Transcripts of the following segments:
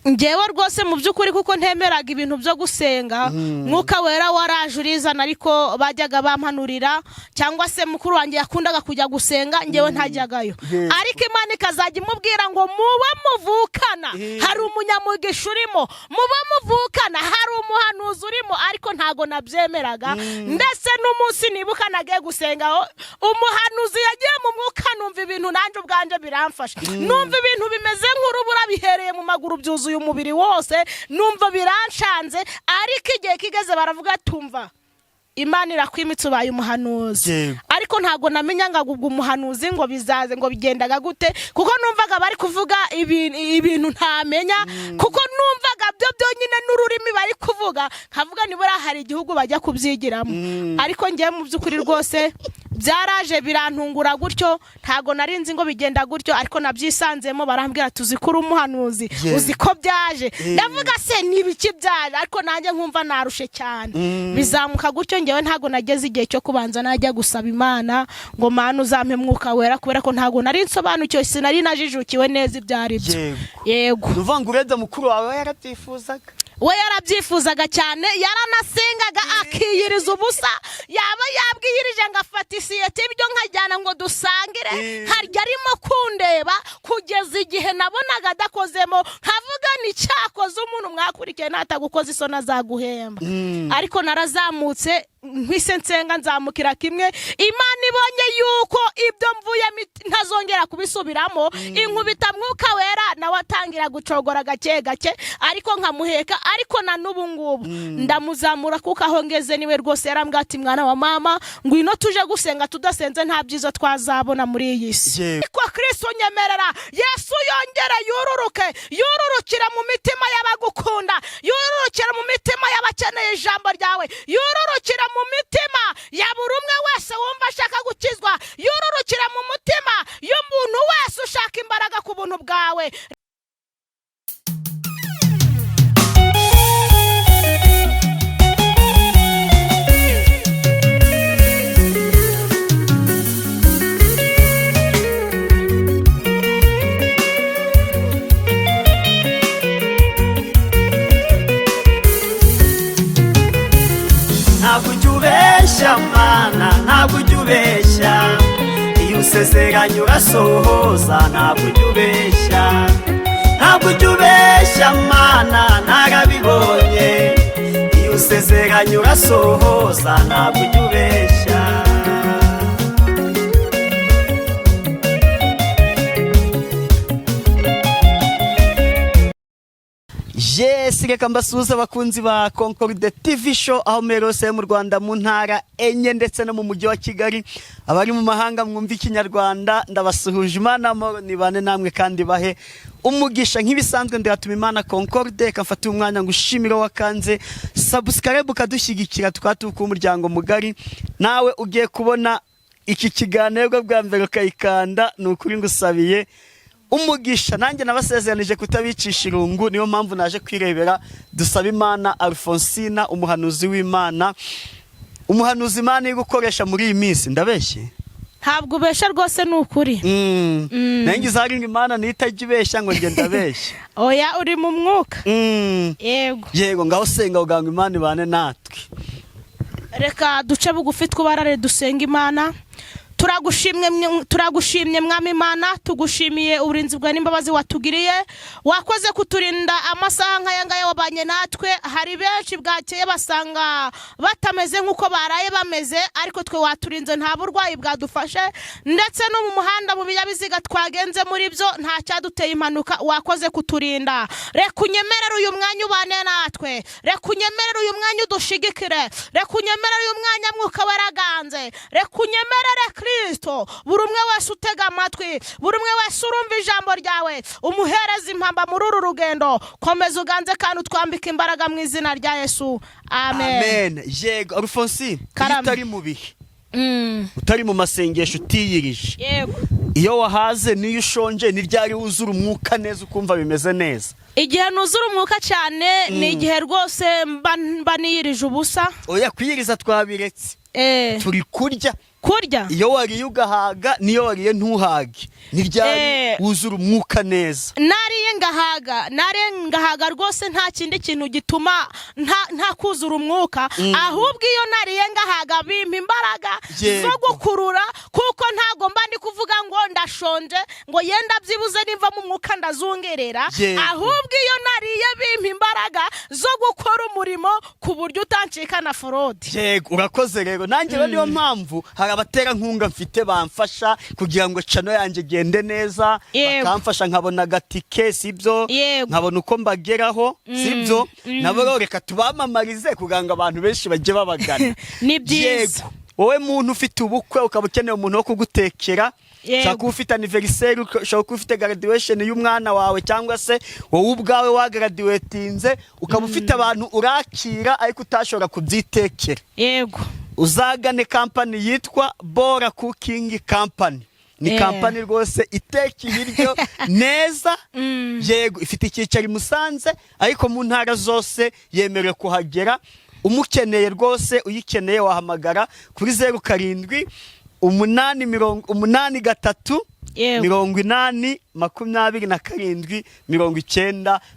ngewe rwose mu by'ukuri kuko ntemeraga ibintu byo gusenga mwuka wera waraje urizana ariko bajyaga bampanurira cyangwa se mukuru wanjye yakundaga kujya gusenga ngewe ntajyagayo ariko Imana ikazajya imubwira ngo muba muvukana hari umunyamugisha urimo muba muvukana hari umuhanuzi urimo ariko ntago nabyemeraga ndetse n'umunsi nibuka nagiye gusenga umuhanuzi yagiye mu mwuka numva ibintu nanjye ubwanje biramfasha numva ibintu bimeze nk'urubura bihereye mu maguru byuzuye umubiri wose numva biranshanze ariko igihe kigeze baravuga tumva Imana irakwimitse ubaye umuhanuzi ariko ntago namenyaga ubwo umuhanuzi ngo bizaze ngo bigendaga gute kuko numvaga bari kuvuga ibintu ntamenya kuko numvaga byo byonyine n'ururimi bari kuvuga kavuga nibura hari igihugu bajya kubyigiramo ariko ngiye mu by'ukuri rwose byaraje birantungura gutyo ntago narinzi ngo bigenda gutyo ariko nabyisanzemo barambwira tuzikura umuhanuzi uziko byaje ndavuga se nibiki byaje ariko nanjye nkumva narushe cyane bizamuka gutyo ngewe ntago nageze igihe cyo kubanza najya gusaba Imana ngo Mana uzampe mwuka wera kubera ko ntago nari nsobanukiwe sinari najijukiwe neza ibyari byo yego nuvanga ureda mukuru wawe yarabyifuzaga we yarabyifuzaga cyane yaranasengaga akiyiriza ubusa yaba yabwiyirije ngafata isiyete ibyo nkajyana ngo dusangire harya arimo kundeba kugeza igihe nabonaga adakozemo nkavuga ni cyakoze umuntu mwakurikiye natagukoze isoni azaguhemba ariko narazamutse mpise nsenga nzamukira kimwe Imana ibonye yuko ibyo mvuye ntazongera kubisubiramo inkubita mwuka wera nawe atangira gucogora gake gake ariko nkamuheka ariko na n'ubu ngubu ndamuzamura kuko aho ngeze niwe rwose yarambwira ati mwana wa mama ngwino tuje gusenga tudasenze nta byiza twazabona muri iyi si ko Kristo nyemerera Yesu yongera yururukira mu mitima y'abagukunda yururukira mu mitima y'abakeneye ijambo ryawe yururukira mu mitima ya buri umwe wese wumva ashaka gukizwa yururukira mu mutima y'umuntu wese ushaka imbaraga ku buntu bwawe Mana ntabwo ujya ubeshya iyo usezeranye urasohoza ntabwo ujya ubeshya Mana narabibonye iyo usezeranye urasohoza ntabwo ujya ubeshya Yes, reka mbasuhuze abakunzi ba Concorde TV show aho merose mu Rwanda mu ntara enye ndetse no mu mujyi wa Kigali abari mu mahanga mwumva ikinyarwanda ndabasuhuje Imana amahoro nibane namwe kandi bahe umugisha nk'ibisanzwe ndiratuma Imana Concorde kamfata umwanya ngushimira wakanze subscribe kadushyigikira twatuka umuryango mugari nawe ugiye kubona iki kiganiro bwa mbere kayikanda nukuri ngusabiye umugisha nanjye nabasezeranije kutabicisha irungu niyo mpamvu naje kwirebera dusaba Imana Alfonsina umuhanuzi w'Imana umuhanuzi Imana igukoresha muri iyi minsi ndabeshye ntabwo ubesha rwose n'ukuri nanjye zaringa Imana nitajibesha ngo nge ndabeshye oya uri mu mwuka yego ngaho senga uganga Imana ibane natwe reka duce bugufi twubarare dusenga Imana turagushimye mwami Imana tugushimiye uburinzi bwa n'imbabazi watugiriye wakoze kuturinda amasaha nk'aya ngaya wabanye natwe hari benshi bwakeye basanga batameze nk'uko baraye bameze ariko twe waturinze nta burwayi bwadufashe ndetse no mu muhanda mu binyabiziga twagenze muri byo nta cyaduteye impanuka wakoze kuturinda reka unyemerere uyu mwanya ubane natwe reka unyemerere uyu mwanya udushigikire reka unyemerere uyu mwanya mwuka waraganze reka unyemerere Kristo buri umwe wese utega amatwi buri umwe wese urumva ijambo ryawe umuhereza impamba muri uru rugendo komeza uganze kandi utwambika imbaraga mu izina rya Yesu amen yego Alfonsi utari mu bihe utari mu masengesho utiyirije yego iyo wahaze niyo ushonje ni ryari wuzura umwuka neza ukumva bimeze neza igihe nuzura umwuka cyane ni igihe rwose mba niyirije ubusa oya kwiyiriza twabiretse turi kurya iyo wariye ugahaga niyo wariye ntuhage ntiryari wuzura umwuka neza. nariye ngahaga rwose nta kindi kintu gituma nta kuzura umwuka, ahubwo iyo nariye ngahaga bimpa imbaraga zo gukurura, kuko ntago mba ndi kuvuga ngo ndashonje ngo yenda byibuze niva mu mwuka ndazungerera, ahubwo iyo nariye bimpa imbaraga zo gukora umurimo ku buryo utancika na forode. Yego, urakoze rero. Nanjye niyo mpamvu hari abatera nkunga mfite bamfasha kugira ngo channel yanjye gende neza, bakamfasha nkabona gatike sibyo, nkabona uko mbageraho sibyo, nabo reka tubamamarize kugira ngo abantu benshi bajye babagana. Ni byiza. Wowe muntu ufite ubukwe ukaba ukeneye umuntu wo kugutekera, shaka ufite anniversaire, shaka ufite graduation y'umwana wawe, cyangwa se wowe ubwawe wagraduatinze ukaba ufite abantu urakira ariko utashobora kubyitekera, yego, uzagane company yitwa Bora Cooking Company. Ni company rwose iteka ibiryo neza. Yego, ifite icyicaro i Musanze ariko mu ntara zose yemerewe kuhagera. Umukeneye rwose, uyikeneye wahamagara kuri 07 883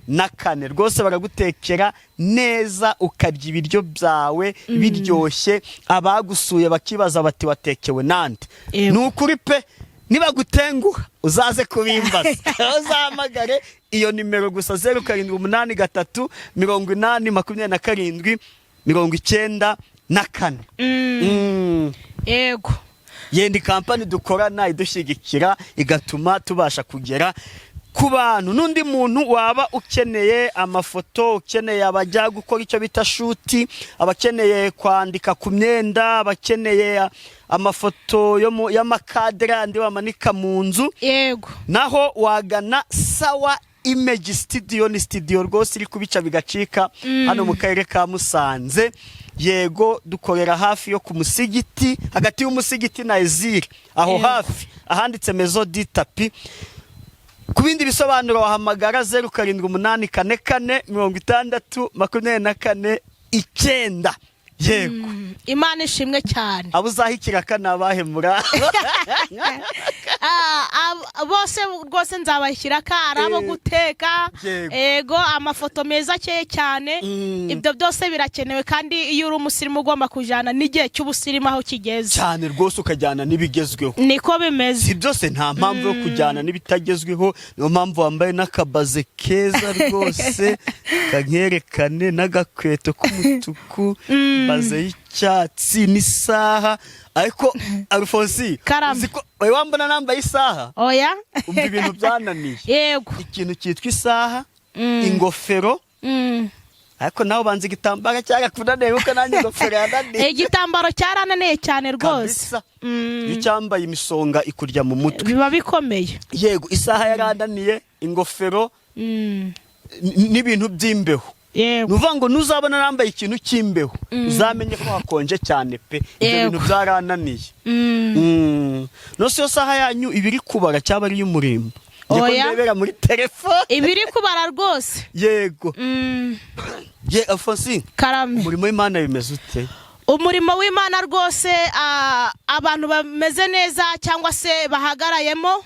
80 rwose baragutekera neza ukarya ibiryo byawe biryoshye, abagusuye bakibaza bati watekewe nande. Nukuri pe, nibagutenguha uzaze kubimbaza uzahamagare iyo nimero gusa 0783 80 94. Yego, yendi company dukorana idushigikira igatuma tubasha kugera ku bantu. Nundi muntu waba ukeneye amafoto, ukeneye abajya gukora icyo bita shoot, abakeneye kwandika ku myenda, abakeneye amafoto y'amakadera andi bamanika mu nzu, yego, naho wagana Sawa Image Studio. Ni studio rwose iri kubica bigacika hano mu karere ka Musanze. Yego, dukorera hafi yo ku musigiti, hagati y'umusigiti na Eziri, aho hafi ahanditse Maison du Tapis. Ku bindi bisobanuro wahamagara 0788 Yego, Imana ishimwe cyane. Abo uzahikira kanabahemura bose rwose nzabashyira kara abo guteka. Yego, amafoto meza cyane. Ibyo byose birakenewe, kandi iyo uri umusirimu ugomba kujana n'igihe cy'ubusirimu aho kigeze cyane rwose, ukajyana n'ibigezweho. Niko bimeze. Si byose nta mpamvu yo kujyana n'ibitagezweho, niyo mpamvu wambaye n'akabaze keza rwose kanyerekane n'agakweto k'umutuku, baze y'icyatsi n'isaha. Ariko Alphonse, uziko wambona nambaye isaha? Oya, umva ibintu byananiye. Yego, ikintu cyitwa isaha, ingofero, ariko naho banze igitambaro cyagakunaniye kuko nanjye ingofero yananiye. Igitambaro cyarananiye cyane rwose. Iyo cyambaye imisonga ikurya mu mutwe biba bikomeye. Yego, isaha yarananiye, ingofero n'ibintu by'imbeho. Nuvuga ngo nuzabona nambaye ikintu cy'imbeho uzamenye ko hakonje cyane pe, ibyo bintu byarananiye. Nose yo saha yanyu ibiri kubara cyaba ari y'umurimbo, ngiye ndebera muri telefone ibiri kubara rwose. Yego, Alphonse, umurimo w'Imana bimeze ute? Umurimo w'Imana rwose abantu bameze neza cyangwa se bahagarayemo.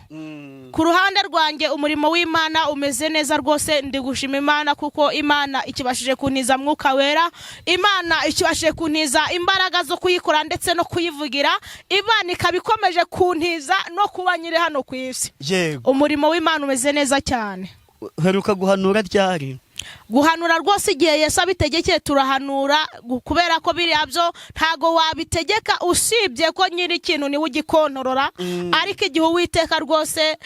Ku ruhande rwanjye umurimo w'Imana umeze neza rwose, ndi gushima Imana kuko Imana ikibashije kuntiza mwuka wera, Imana ikibashije kuntiza imbaraga zo kuyikora ndetse no kuyivugira, Imana ikabikomeje kuntiza no kuba nyiri hano ku isi. Yego, umurimo w'Imana umeze neza cyane. Heruka guhanura ryari? Guhanura rwose igihe Yesu abitegekeye turahanura, kubera ko biriya byo ntago wabitegeka, usibye ko nyiri ikintu niwe ugikontorora. Ariko igihe Uwiteka rwose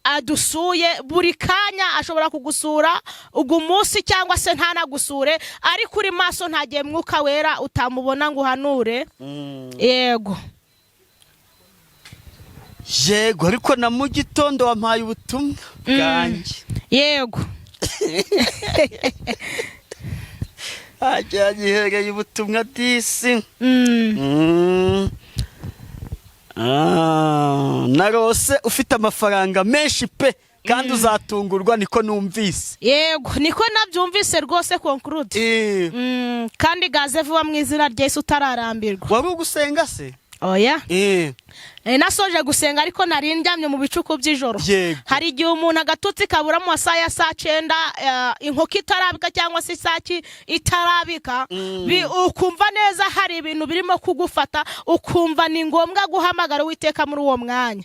adusuye, buri kanya ashobora kugusura ugu munsi cyangwa se ntanagusure, ariko uri maso ntagiye mwuka wera utamubona ngo uhanure. Yego, Yego, ariko na mu gitondo wampaye ubutumwa bwanjye. Yego, Agihereye ubutumwa disi. Narose ufite amafaranga menshi pe, kandi uzatungurwa niko numvise. Yego niko nabyumvise rwose conclude. Kandi gaze vuba mu izina rya Yesu utararambirwa. Wari ugusenga se? Oya. Nasoje gusenga ariko nari ndyamye mu bicuku by'ijoro. Hari igihe umuntu agatutsi kabura mu saa ya saa 9 inkoko itarabika cyangwa se isaki itarabika, ukumva neza hari ibintu birimo kugufata, ukumva ni ngombwa guhamagara Uwiteka muri uwo mwanya.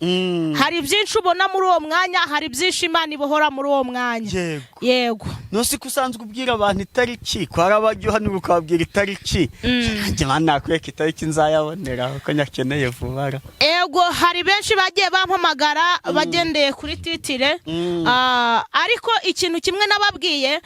Hari byinshi ubona muri uwo mwanya, hari byinshi Imana ibohora muri uwo mwanya. Yego. Nose kusanzwe ubwira abantu itariki, ko arabajyo hano ukabwira itariki. Njye nakweka itariki nzayabonera ko nyakeneye vubara. Ego hari benshi bagiye bampamagara bagendeye kuri titire, ariko ikintu kimwe narababwiye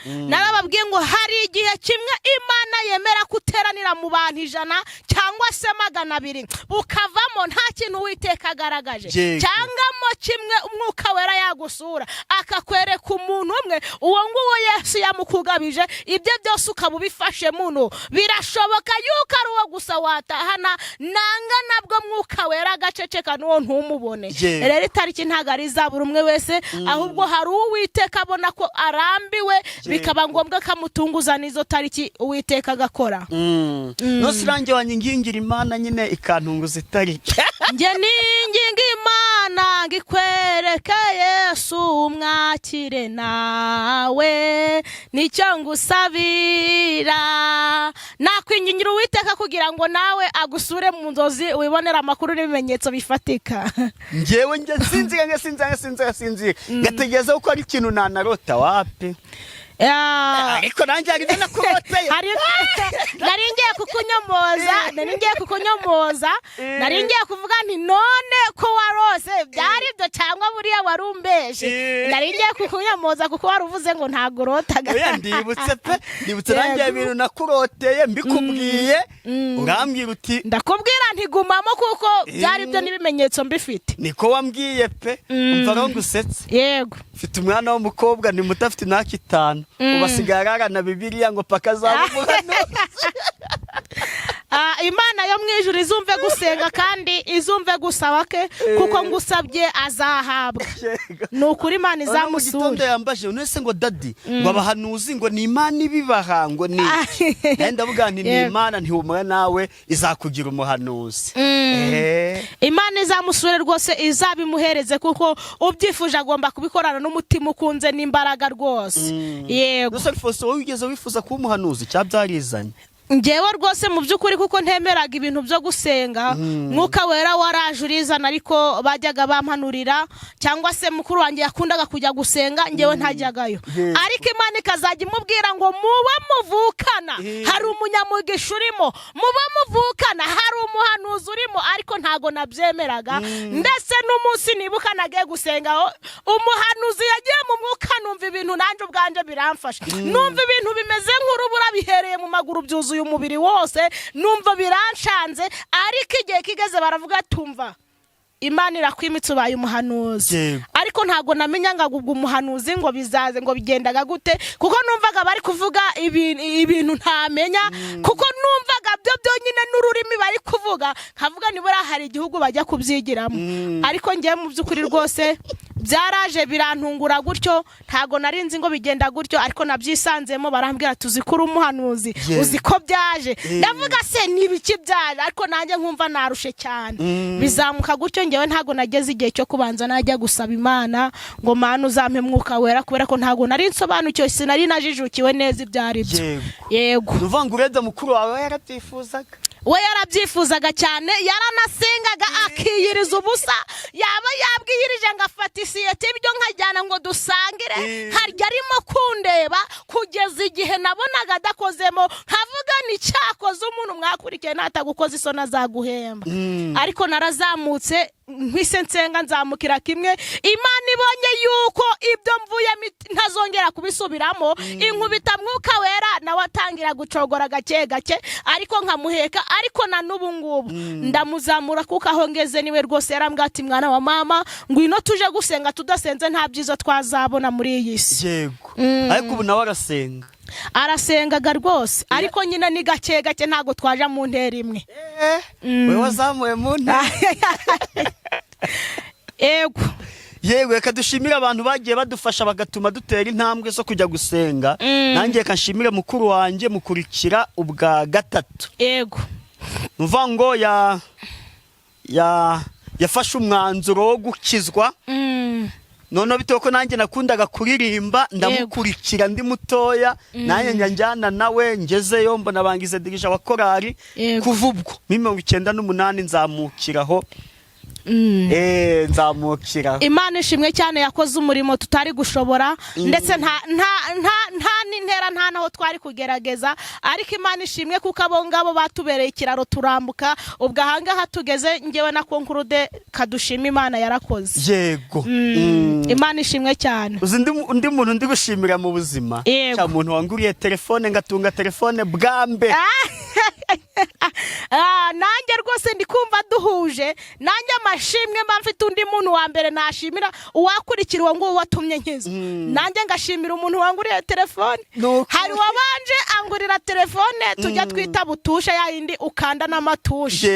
ngo hari igihe kimwe Imana yemera kuteranira mu bantu 100 cyangwa se 200 ukavamo nta kintu Uwiteka agaragaje, cyangwa mo kimwe Umwuka Wera yagusura akakwereka umuntu umwe uwo nguwo Yesu yamukugabije, ibyo byose ukabubifashe muno. Birashoboka yuko ari uwo gusa watahana nanga nabwo Mwuka Wera gaceceka nuwo ntumubone. Rero itariki ntago ari zabura umwe wese, ahubwo hari Uwiteka abona ko arambiwe bikaba ngombwa kamutunguza nizo tariki Uwiteka agakora. Nose range wanyigingira Imana nyine ikantunguza itariki. Nge ninginga Imana ngikwereke Yesu umwakire nawe nicyo ngusabira. Nakwingingira Uwiteka kugira ngo nawe agusure mu nzozi wibonera amakuru n'ibimenyetso bifatika. Ngewe nge sinzi ngategeza uko ari ikintu nanarota wapi. Ariko nanjye ari nakuroteye. Nari ngiye kukunyomoza, nari ngiye kuvuga nti none ko warose byari byo cyangwa buriya warumbeshe. Nari ngiye kukunyomoza kuko waruvuze ngo ntago rotaga. Oya ndibutse nanjye ibintu nakuroteye mbikubwiye, urambwira uti ndakubwira nti gumamo kuko byari byo nibimenyetso mbifite. Niko wambwiye pe, umva ngusetse. Yego. Mfite umwana w'umukobwa ni mutafite imyaka 5. Ubasigara na Bibiliya ngo paka zamuhano. Imana yo mwijuru izumve gusenga kandi izumve gusaba ke, kuko ngusabye azahabwa. Nukuri Imana izamusura. Gitondo yambaje unese ngo dadi ngo abahanuzi ngo ni Imana ibibaha ngo ni. Ndavuga nti ni Imana ntihumura nawe izakugira umuhanuzi. Imana izamusure rwose izabimuhereze kuko ubyifuje agomba kubikorana n'umutima ukunze n'imbaraga rwose. Yego. Nose Foso wigeze wifuza kuba umuhanuzi cyabyarizanye? Ngewe rwose mu by'ukuri kuko ntemeraga ibintu byo gusenga, Mwuka Wera waraje urizana ariko bajyaga bampanurira, cyangwa se mukuru wanjye yakundaga kujya gusenga ngewe ntajyagayo. Ariko Imana ikazajya imubwira ngo muba muvukana hari umunyamugisha urimo, muba muvukana hari umuhanuzi urimo, ariko ntago nabyemeraga. Ndetse n'umunsi nibuka nagiye gusenga umuhanuzi yagiye mu mwuka, numva ibintu nanjye ubwanje biramfasha, numva ibintu bimeze nk'urubura bihereye mu maguru byuzuye umubiri wose, numva biranshanze. Ariko igihe kigeze baravuga tumva Imana irakwimitse ubaye umuhanuzi. Ariko ntago namenya ngo ubwo umuhanuzi ngo bizaze ngo bigendaga gute, kuko numvaga bari kuvuga ibintu ntamenya, kuko numvaga byo byonyine n'ururimi bari kuvuga nkavuga nibura hari igihugu bajya kubyigiramo. Ariko ngiye mu by'ukuri rwose byaraje birantungura gutyo, ntago narinzi ngo bigenda gutyo, ariko nabyisanzemo barambwira tuzikura umuhanuzi uziko byaje. Ndavuga se nibiki byaje, ariko nanjye nkumva narushe cyane. Bizamuka gutyo ngewe ntago nageze igihe cyo kubanza najya gusaba Imana ngo Mana uzampe Mwuka Wera, kubera ko ntago nari nsobanukiwe, sinari najijukiwe neza ibyari byo. Yego. Nuvanga ureda mukuru wawe yarabyifuzaga. We yarabyifuzaga cyane, yaranasengaga akiyiriza ubusa, yaba yabwiyirije ngafata isiyete ibyo nkajyana ngo dusangire, harya arimo kundeba kugeza igihe nabonaga adakozemo, nkavuga ni cyakoze umuntu mwakurikiye natagukoze isona zaguhemba. Ariko narazamutse mpise nsenga nzamukira kimwe, Imana ibonye yuko ibyo mvuye ntazongera kubisubiramo, inkubita Mwuka Wera nawe atangira gucogora gake gake, ariko nkamuheka. Ariko na n'ubu ngubu ndamuzamura kuko aho ngeze niwe rwose yarambwira ati mwana wa mama ngwino tuje gusenga, tudasenze nta byiza twazabona muri iyi si. Yego. Ariko ubu nawe arasenga. Arasengaga rwose, ariko nyine ni gake gake ntago twaje mu ntera imwe. We wazamuye mu ntera. Ego. Yewe reka dushimire abantu bagiye badufasha bagatuma dutera intambwe zo kujya gusenga. Nanjye reka nshimire mukuru wanjye mukurikira ubwa gatatu. Yego. Mvuga ngo yafashe umwanzuro wo gukizwa. None bitewe ko nanjye nakundaga kuririmba ndamukurikira ndi mutoya, nanjye njyana nawe ngezeyo mbona bangize dirija wa korari. Kuva ubwo 1998 nzamukiraho. Nzamukira. Imana ishimwe cyane yakoze umurimo tutari gushobora, ndetse nta n'intera nta naho twari kugerageza, ariko Imana ishimwe kuko abo ngabo batubereye ikiraro turambuka ubwo ahangaha tugeze. Ngewe na Konkurude kadushima Imana yarakoze. Yego. Imana ishimwe cyane. Uzi undi muntu ndi gushimira mu buzima, cya muntu wanguriye telefone ngatunga telefone bwambe. Nanjye rwose ndi kumva duhuje, nanjye amashimwe mba mfite undi muntu wa mbere nashimira uwakurikira uwo nguwo watumye nkiza. Nanjye ngashimira umuntu wanguriye telefone. Hari wabanje angurira telefone tujya twita butusha ya yindi ukanda n'amatusha.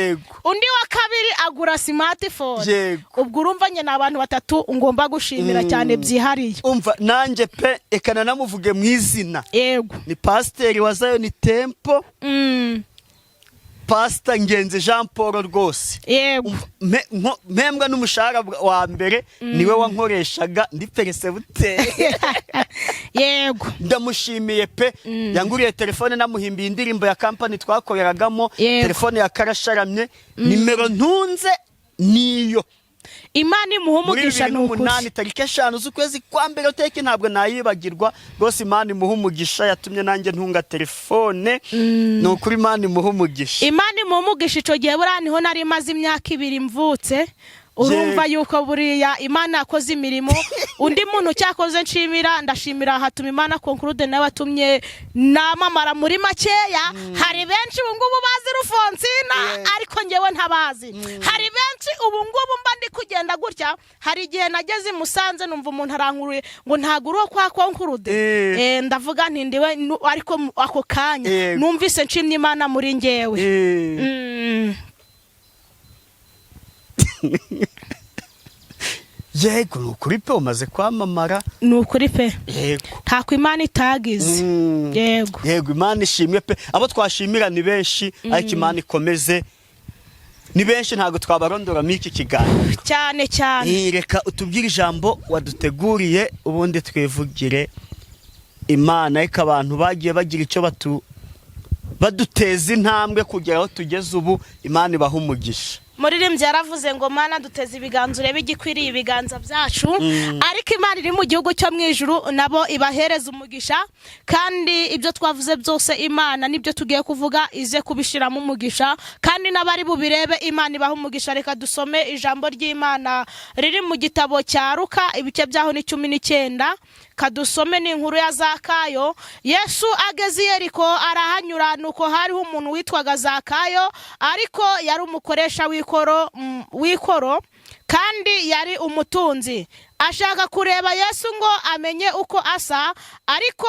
Undi wa kabiri agura smartphone. Ubwo urumva nye n'abantu batatu ngomba gushimira cyane byihariye. Umva nanjye pe ekana namuvuge mu izina. Yego. Ni Pasiteri wa Zion Temple. Pastor Ngenzi Jean Paul rwose. Yego. Mpembwa n'umushahara wa mbere niwe wankoreshaga ndi peresebuteri. Yego. Ndamushimiye pe. Yanguriye telefone namuhimbiye indirimbo ya company twakoreragamo. Telefone ya karasharamye. Nimero ntunze niyo. Imana imuhumugisha n'ukuri. 8 tariki 5 z'ukwezi kwa mbere uteke ntabwo nayibagirwa. Rwose Imana imuhumugisha yatumye nanjye ntunga telefone. N'ukuri Imana imuhumugisha. Imana imuhumugisha ico gihe buriya niho nari maze imyaka 2 mvutse. Urumva yuko buriya Imana yakoze imirimo. Undi muntu cyakoze nshimira, ndashimira hatuma Imana Konkurude nawe watumye namamara muri makeya. Hari benshi ubu ngubu bazi Rufonsina ariko ngewe ntabazi. Hari benshi ubu ngubu mba ndi kugenda gutya. Hari igihe nageze Musanze numva umuntu arankuruye ngo ntaguro kwa Konkurude. Ndavuga nti ndiwe ariko ako kanya numvise nshimye Imana muri ngewe. Yego nukuri pe umaze kwamamara. Nukuri pe. Yego. Ntako Imana itagize. Yego. Yego Imana ishimwe pe. Abo twashimira ni benshi ariko Imana ikomeze. Ni benshi ntago twabarondora miki kiganiro. Cyane cyane. Reka utubwire ijambo waduteguriye ubundi twevugire Imana eka abantu bagiye bagira icyo baduteza intambwe kugera aho tugeze ubu. Imana ibahumugisha. Muririmbyi yaravuze ngo Mana duteze ibiganza urebe igikwiriye ibiganza byacu, ariko Imana iri mu gihugu cyo mu ijuru nabo ibahereza umugisha, kandi ibyo twavuze byose Imana nibyo tugiye kuvuga ize kubishiramo umugisha, kandi nabari bubirebe Imana ibaha umugisha. Reka dusome ijambo ry'Imana riri mu gitabo cya Luka ibice byaho ni 19. Kadusome ni inkuru ya Zakayo. Yesu ageze i Yeriko arahanyura, nuko hariho umuntu witwaga Zakayo, ariko yari umukoresha w'ikoro kandi yari umutunzi. Ashaka kureba Yesu ngo amenye uko asa, ariko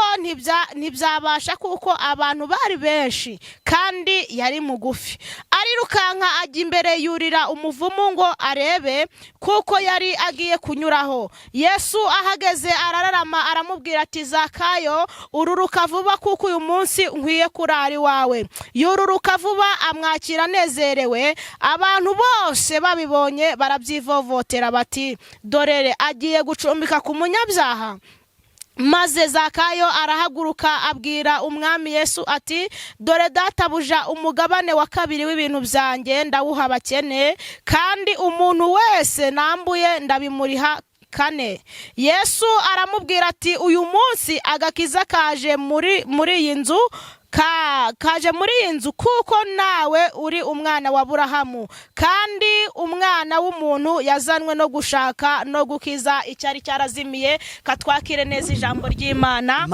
ntibyabasha kuko abantu bari benshi kandi yari mugufi. Arirukanka ajya imbere yurira umuvumu ngo arebe kuko yari agiye kunyuraho. Yesu ahageze arararama aramubwira ati Zakayo, ururuka vuba kuko uyu munsi nkwiye kurara iwawe. Yururuka vuba amwakira nezerewe. Abantu bose babibonye barabyivovotera bati dorere agiye gucumbika ku munyabyaha. Maze Zakayo arahaguruka abwira umwami Yesu ati dore databuja umugabane wa 2 w'ibintu byanjye ndawuha abakene, kandi umuntu wese nambuye ndabimuriha 4. Yesu aramubwira ati uyu munsi agakiza kaje muri iyi nzu kaje muri iyi nzu kuko nawe uri umwana wa Aburahamu, kandi umwana w'umuntu yazanwe no gushaka no gukiza icyari cyarazimiye. Katwakire neza ijambo ry'Imana.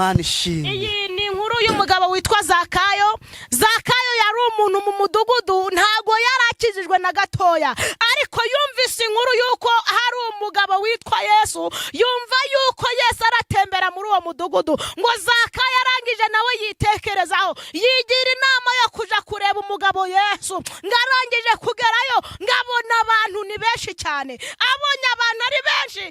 Iyi ni inkuru y'umugabo witwa Zakayo. Zakayo yari umuntu mu mudugudu, ntago yarakijijwe na gatoya, ariko yumvise inkuru yuko hari umugabo witwa Yesu, yumva yuko Yesu aratembera muri uwo mudugudu. Ngo Zakayo arangije nawe yitekerezaho, yigira inama yo kuja kureba umugabo Yesu. Ngarangije kugerayo ngabona abantu ni benshi cyane. Abonye abantu ari benshi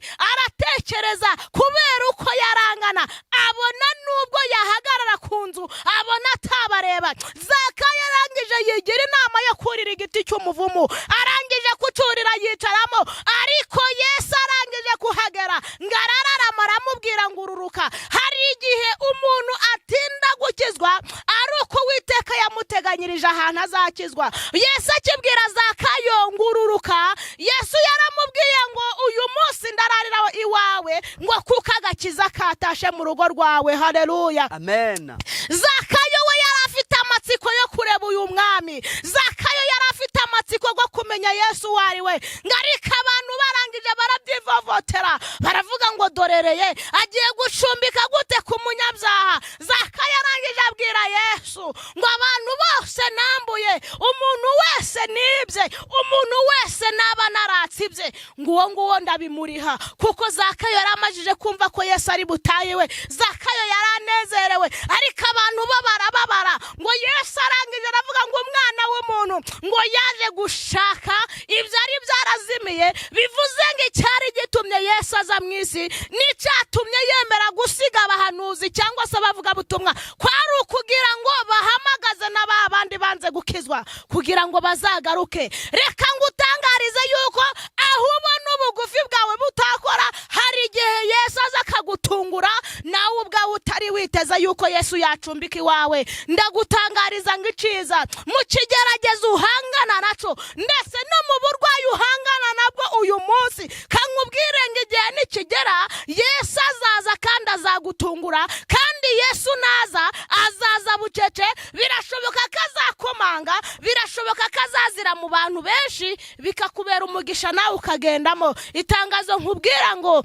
yamuteganyirije ahantu azakizwa. Yesu akibwira Zakayo ngururuka, Yesu yaramubwiye ngo uyu munsi ndararira iwawe ngo kuko agakiza katashe mu rugo rwawe. Haleluya, amen. Zakayo we yari afite amatsiko yo kureba uyu mwami. Zakayo yari afite amatsiko yo kumenya Yesu uwo ari we. Ariko abantu barangije barabyivovotera, baravuga ngo dorereye agiye gucumbika gute ku munyabyaha. Zakayo arangije abwira Yesu ngo abantu bose nambuye, umuntu wese nibye, umuntu wese naba naratsibye, nguwo nguwo ndabimuriha. Kuko Zakayo yari amajije kumva ko Yesu ari butayiwe. Zakayo yari anezerewe, ariko abantu bo barababara ngo Yesu arangije aravuga ngo umwana w'umuntu ngo yaje gushaka ibyari byarazimiye. Bivuze ngo icyari gitumye Yesu aza mu isi n'icyatumye yemera gusiga abahanuzi cyangwa se abavuga butumwa, kwari ukugira ngo bahamagaze n'abandi banze gukizwa kugira ngo bazagaruke. Reka ngutangarize yuko aho ubona ubugufi bwawe butakora, hari igihe Yesu aza akagutungura nawe ubwawe utari witeza yuko Yesu yacumbika iwawe. Ndagutangariza ngo iciza mu kigerageza uhangana naco ndetse no mu burwayi uhangana nabwo uyu munsi, kankubwire ngo igihe nikigera Yesu azaza kandi azagutungura. Kandi Yesu naza azaza bucece, birashoboka ko azakomanga, birashoboka ko azazira mu bantu benshi, bikakubera umugisha nawe ukagendamo. Itangazo nkubwira ngo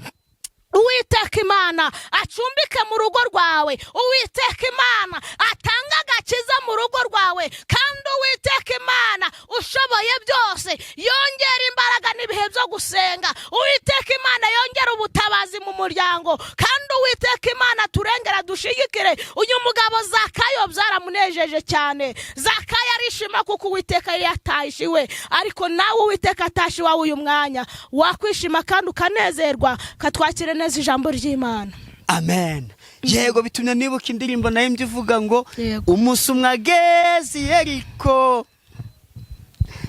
Uwiteka Imana acumbike mu rugo rwawe, Uwiteka Imana atanga agakiza mu rugo rwawe, kandi Uwiteka Imana ushoboye byose yongera imbaraga n'ibihe byo gusenga. Uwiteka Imana yongera ubutabazi mu muryango, kandi Uwiteka Imana turengera dushigikire. Uyu mugabo Zakayo byaramunejeje cyane. Zakayo arishima kuko Uwiteka yari yatashiwe, ariko nawe Uwiteka atashi wawe uyu mwanya wakwishima kandi ukanezerwa. Katwakire neza ijambo ry'Imana. Amen. Yego, bitumye nibuka indirimbo nayo mbivuga ngo umunsi umwe ageze i Yeriko,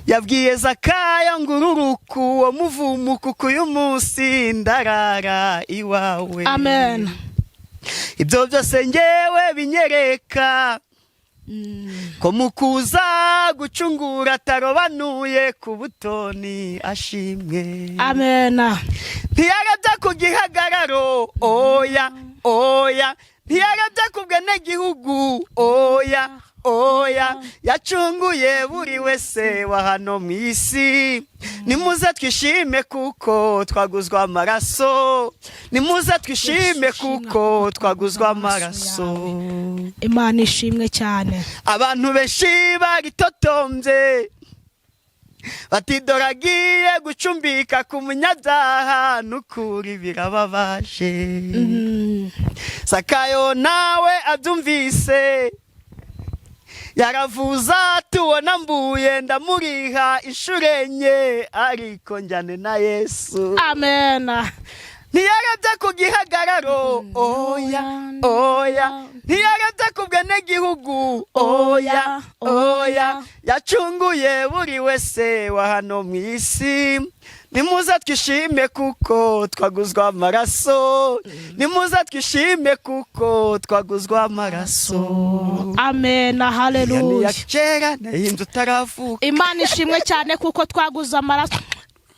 yabwiye Zakayo ngururuka uwo muvumo kuko uyu munsi ndarara iwawe. Amen. Ibyo byose ngewe binyereka ko mukuza gucungura atarobanuye ku butoni ashimwe. Amen. Ntiyarebye ku gihagararo, oya oya, ntiyarebye ku bwenegihugu, oya oya, yacunguye buri wese wa hano mu isi. Nimuze twishime kuko twaguzwa amaraso, nimuze twishime kuko twaguzwa amaraso. Imana ishimwe cyane. Abantu benshi baritotombye bati doragiye gucumbika ku munyabyaha, nukuri birababaje. Zakayo nawe abyumvise yaravuza tubona mbuye ndamuriha inshuro enye, ariko njyane na Yesu. Amen. Ntiyarebye ku gihagararo, oya oya, ntiyarebye ku bwenegihugu, oya oya, yacunguye buri wese wa hano mu isi. Nimuze twishime kuko twaguzwa amaraso, nimuze twishime kuko twaguzwa amaraso. Amen. Haleluya. Kera nahinze utaravuka. Imana ishimwe cyane kuko twaguze amaraso.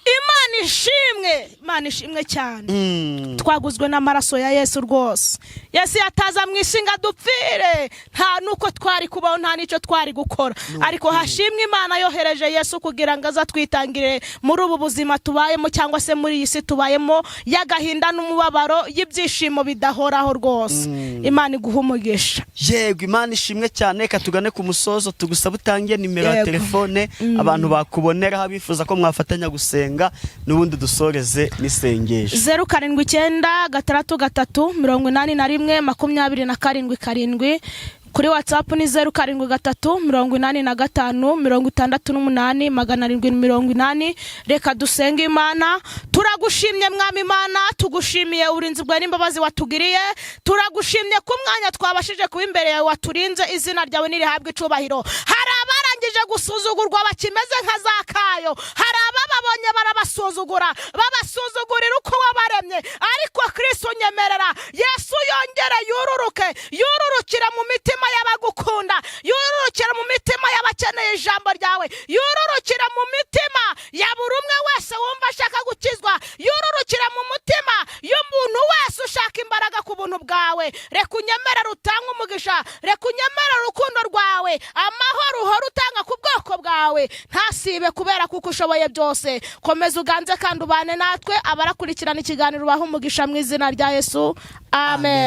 Imana ishimwe, Imana ishimwe cyane. Twaguzwe n'amaraso ya Yesu rwose. Yesu yataza mu ishinga dupfire, nta nuko twari kubaho, nta nicyo twari gukora. Ariko hashimwe Imana yohereje Yesu kugira ngo azatwitangire muri ubu buzima tubayemo, cyangwa se muri iyi si tubayemo y'agahinda n'umubabaro, y'ibyishimo bidahoraho rwose. Imana iguha umugisha. Yego, Imana ishimwe cyane. Katugane ku musozo, tugusaba utangiye nimero ya telefone abantu bakubonera bifuza ko mwafatanya gusenga, n'ubundi dusoreze n'isengesho. 0763812727. Kuri WhatsApp ni 0783856880. Reka dusenge. Imana turagushimye mwami Imana, tugushimiye uburinzi bwawe n'imbabazi watugiriye, turagushimye ku mwanya twabashije kuba imbere yawe waturinze. Izina ryawe nirihabwe icubahiro. Hari abarangije gusuzugurwa bakimeze nka Zakayo, hari abababonye barabasuzugura, babasuzugurira uko wabaremye, ariko Kristo nyemerera Yesu yongere yururukira mu mitima y'abagukunda, yururukira mu mitima reka unyemerere utange umugisha, reka unyemerere urukundo rwawe, amahoro uhora utanga ku bwoko bwawe, ntasibe kubera kuko ushoboye byose. Komeza uganze kandi ubane natwe, abarakurikirana ikiganiro baha umugisha mu izina rya Yesu, amen.